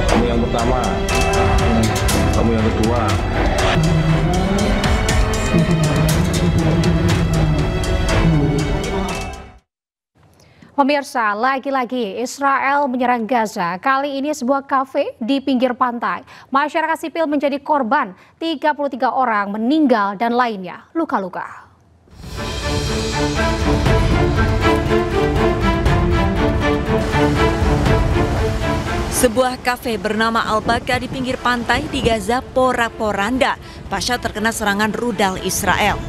Kamu yang pertama, kamu yang kedua. Pemirsa, lagi-lagi Israel menyerang Gaza. Kali ini sebuah kafe di pinggir pantai. Masyarakat sipil menjadi korban, 33 orang meninggal dan lainnya luka-luka. Sebuah kafe bernama Al-Baka di pinggir pantai di Gaza porak-poranda pasca terkena serangan rudal Israel.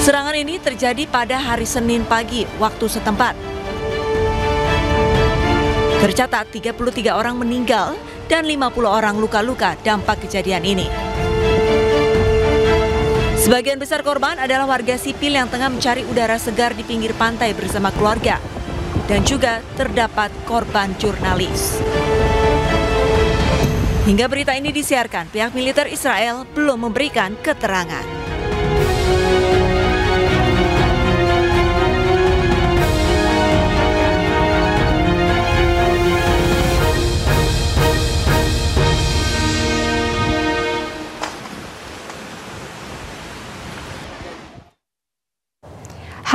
Serangan ini terjadi pada hari Senin pagi waktu setempat. Tercatat 33 orang meninggal dan 50 orang luka-luka dampak kejadian ini. Sebagian besar korban adalah warga sipil yang tengah mencari udara segar di pinggir pantai bersama keluarga. Dan juga terdapat korban jurnalis. Hingga berita ini disiarkan, pihak militer Israel belum memberikan keterangan.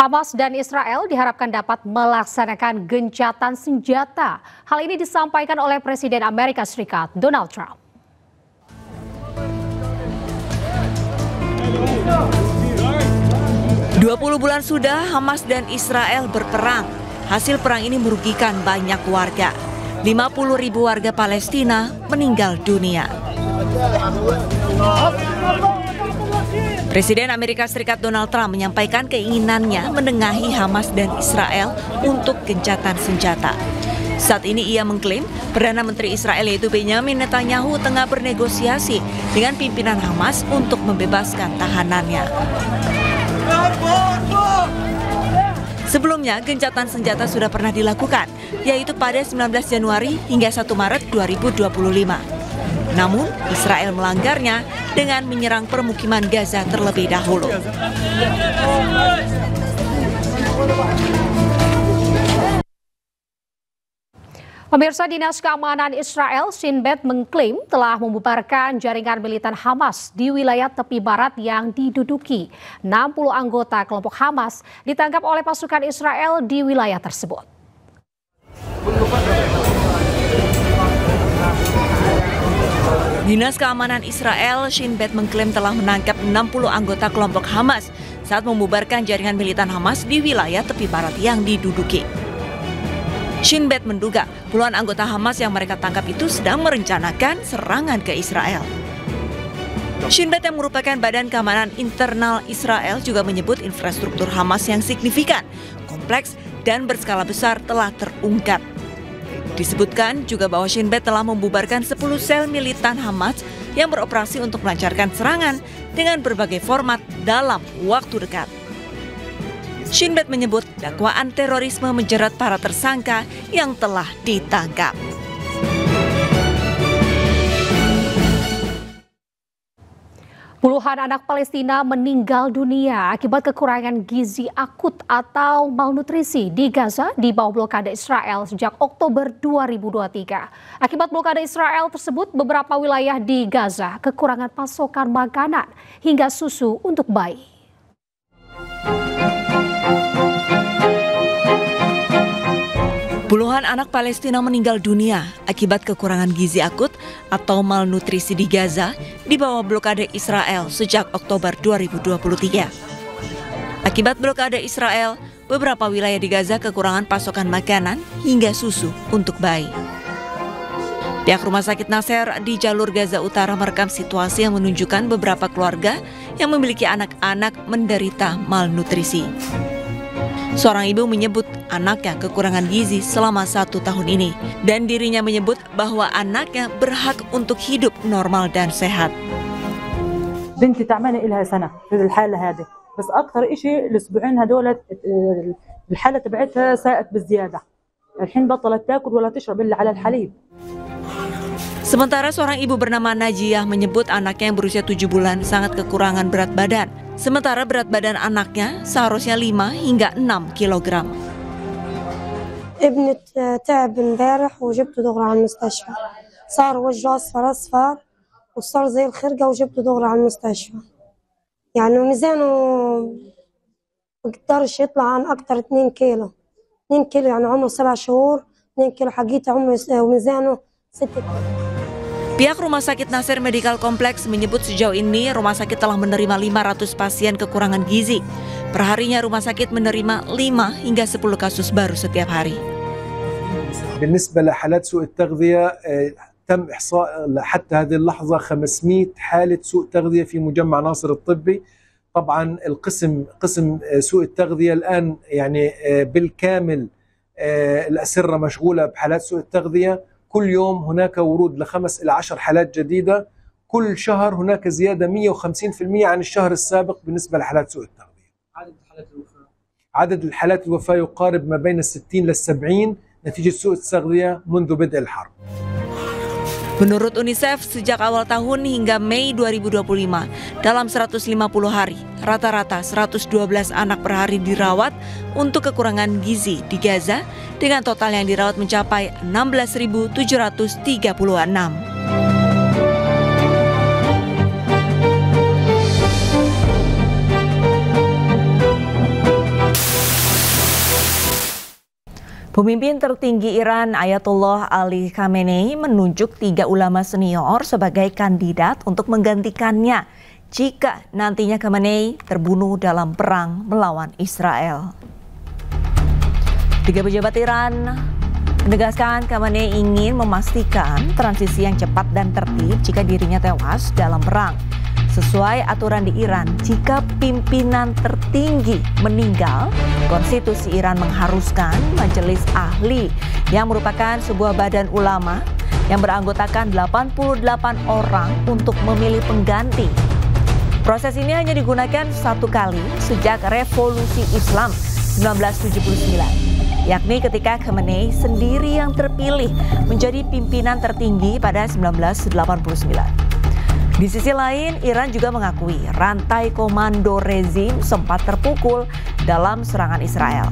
Hamas dan Israel diharapkan dapat melaksanakan gencatan senjata. Hal ini disampaikan oleh Presiden Amerika Serikat Donald Trump. Dua 20 bulan sudah Hamas dan Israel berperang. Hasil perang ini merugikan banyak warga. 50.000 warga Palestina meninggal dunia. Presiden Amerika Serikat Donald Trump menyampaikan keinginannya menengahi Hamas dan Israel untuk gencatan senjata. Saat ini ia mengklaim Perdana Menteri Israel yaitu Benjamin Netanyahu tengah bernegosiasi dengan pimpinan Hamas untuk membebaskan tahanannya. Sebelumnya, gencatan senjata sudah pernah dilakukan, yaitu pada 19 Januari hingga 1 Maret 2025. Namun, Israel melanggarnya dengan menyerang permukiman Gaza terlebih dahulu. Pemirsa, Dinas Keamanan Israel Shin Bet mengklaim telah membubarkan jaringan militan Hamas di wilayah tepi barat yang diduduki. 60 anggota kelompok Hamas ditangkap oleh pasukan Israel di wilayah tersebut. Dinas Keamanan Israel Shin Bet mengklaim telah menangkap 60 anggota kelompok Hamas saat membubarkan jaringan militan Hamas di wilayah tepi barat yang diduduki. Shin Bet menduga puluhan anggota Hamas yang mereka tangkap itu sedang merencanakan serangan ke Israel. Shin Bet yang merupakan badan keamanan internal Israel juga menyebut infrastruktur Hamas yang signifikan, kompleks, dan berskala besar telah terungkap. Disebutkan juga bahwa Shin Bet telah membubarkan 10 sel militan Hamas yang beroperasi untuk melancarkan serangan dengan berbagai format dalam waktu dekat. Shin Bet menyebut dakwaan terorisme menjerat para tersangka yang telah ditangkap. Puluhan anak Palestina meninggal dunia akibat kekurangan gizi akut atau malnutrisi di Gaza di bawah blokade Israel sejak Oktober 2023. Akibat blokade Israel tersebut, beberapa wilayah di Gaza kekurangan pasokan makanan hingga susu untuk bayi. Puluhan anak Palestina meninggal dunia akibat kekurangan gizi akut atau malnutrisi di Gaza di bawah blokade Israel sejak Oktober 2023. Akibat blokade Israel, beberapa wilayah di Gaza kekurangan pasokan makanan hingga susu untuk bayi. Pihak Rumah Sakit Nasser di jalur Gaza Utara merekam situasi yang menunjukkan beberapa keluarga yang memiliki anak-anak menderita malnutrisi. Seorang ibu menyebut anaknya kekurangan gizi selama 1 tahun ini dan dirinya menyebut bahwa anaknya berhak untuk hidup normal dan sehat. بنتي تعبانه لها سنه في الحاله هذه بس اكثر شيء الاسبوعين هذول الحاله تبعتها ساءت بالزياده الحين بطلت تاكل ولا تشرب الا على الحليب. Sementara seorang ibu bernama Najiyah menyebut anaknya yang berusia 7 bulan sangat kekurangan berat badan. Sementara berat badan anaknya seharusnya 5 hingga 6 kilogram. ابني تعب امبارح وجبته دغري على المستشفى صار وجهه اصفر وصار زي الخرقة وجبته دغري على المستشفى يعني ميزانه مقدرش يطلع عن أكتر 2 كيلو 2 كيلو يعني عمره 7 شهور 2 كيلو حقيقة عمره وميزانه 6 كيلو. Pihak Rumah Sakit Nasser Medical Complex menyebut sejauh ini rumah sakit telah menerima 500 pasien kekurangan gizi. Perharinya rumah sakit menerima 5 hingga 10 kasus baru setiap hari. بالنسبة لحالات سوء التغذية تم إحصاء حتى هذه اللحظة 500 حالة سوء تغذية في مجمع ناصر الطبي. طبعا قسم سوء التغذية الآن يعني بالكامل الأسرة مشغولة بحالات سوء التغذية. كل يوم هناك ورود ل5 إلى 10 حالات جديدة. كل شهر هناك زيادة 150% عن الشهر السابق بالنسبة لحالات سوء التغذية. عدد الحالات الوفاة يقارب ما بين 60 ل 70 نتيجة سوء التغذية منذ بدء الحرب. Menurut UNICEF, sejak awal tahun hingga Mei 2025, dalam 150 hari, rata-rata 112 anak per hari dirawat untuk kekurangan gizi di Gaza, dengan total yang dirawat mencapai 16.736. Pemimpin tertinggi Iran Ayatollah Ali Khamenei menunjuk 3 ulama senior sebagai kandidat untuk menggantikannya jika nantinya Khamenei terbunuh dalam perang melawan Israel. 3 pejabat Iran menegaskan Khamenei ingin memastikan transisi yang cepat dan tertib jika dirinya tewas dalam perang. Sesuai aturan di Iran, jika pimpinan tertinggi meninggal, konstitusi Iran mengharuskan majelis ahli yang merupakan sebuah badan ulama yang beranggotakan 88 orang untuk memilih pengganti. Proses ini hanya digunakan 1 kali sejak Revolusi Islam 1979, yakni ketika Khamenei sendiri yang terpilih menjadi pimpinan tertinggi pada 1989. Di sisi lain, Iran juga mengakui rantai komando rezim sempat terpukul dalam serangan Israel.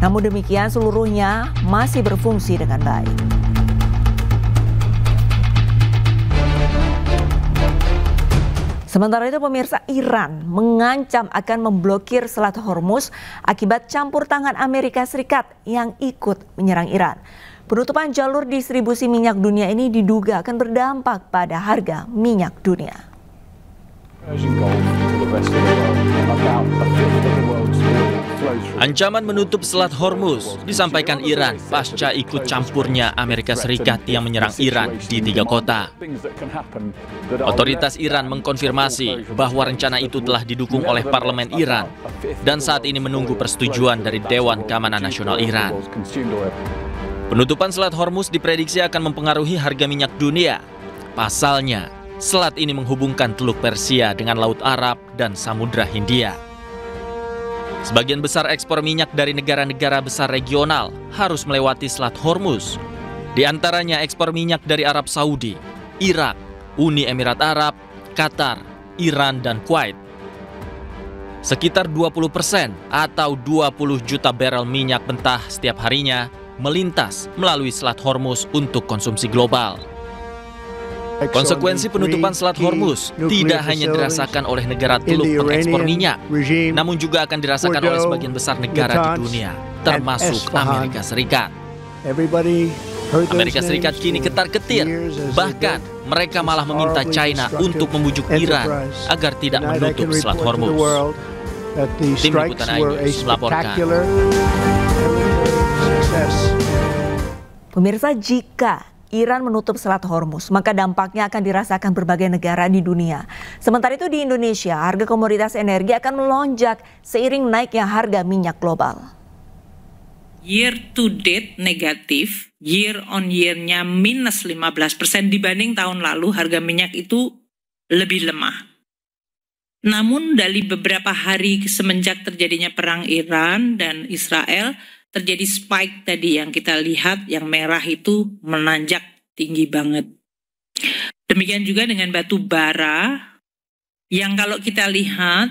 Namun demikian, seluruhnya masih berfungsi dengan baik. Sementara itu, pemirsa, Iran mengancam akan memblokir Selat Hormuz akibat campur tangan Amerika Serikat yang ikut menyerang Iran. Penutupan jalur distribusi minyak dunia ini diduga akan berdampak pada harga minyak dunia. Ancaman menutup Selat Hormuz disampaikan Iran pasca ikut campurnya Amerika Serikat yang menyerang Iran di 3 kota. Otoritas Iran mengkonfirmasi bahwa rencana itu telah didukung oleh parlemen Iran dan saat ini menunggu persetujuan dari Dewan Keamanan Nasional Iran. Penutupan Selat Hormuz diprediksi akan mempengaruhi harga minyak dunia. Pasalnya, selat ini menghubungkan Teluk Persia dengan Laut Arab dan Samudra Hindia. Sebagian besar ekspor minyak dari negara-negara besar regional harus melewati Selat Hormuz. Di antaranya ekspor minyak dari Arab Saudi, Irak, Uni Emirat Arab, Qatar, Iran, dan Kuwait. Sekitar 20% atau 20 juta barel minyak mentah setiap harinya melintas melalui Selat Hormuz untuk konsumsi global. Konsekuensi penutupan Selat Hormuz tidak hanya dirasakan oleh negara teluk pengekspor minyak, namun juga akan dirasakan oleh sebagian besar negara di dunia, termasuk Amerika Serikat. Amerika Serikat kini ketar-ketir, bahkan mereka malah meminta China untuk membujuk Iran agar tidak menutup Selat Hormuz. Tim Liputan iNews melaporkan. Pemirsa, jika Iran menutup Selat Hormuz, maka dampaknya akan dirasakan berbagai negara di dunia. Sementara itu di Indonesia, harga komoditas energi akan melonjak seiring naiknya harga minyak global. Year to date negatif, year on year-nya minus 15% dibanding tahun lalu harga minyak itu lebih lemah. Namun dari beberapa hari semenjak terjadinya perang Iran dan Israel, terjadi spike tadi yang kita lihat, yang merah itu menanjak tinggi banget. Demikian juga dengan batu bara, yang kalau kita lihat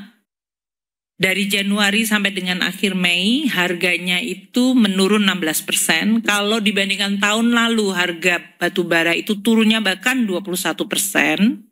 dari Januari sampai dengan akhir Mei, harganya itu menurun 16%. Kalau dibandingkan tahun lalu, harga batu bara itu turunnya bahkan 21%.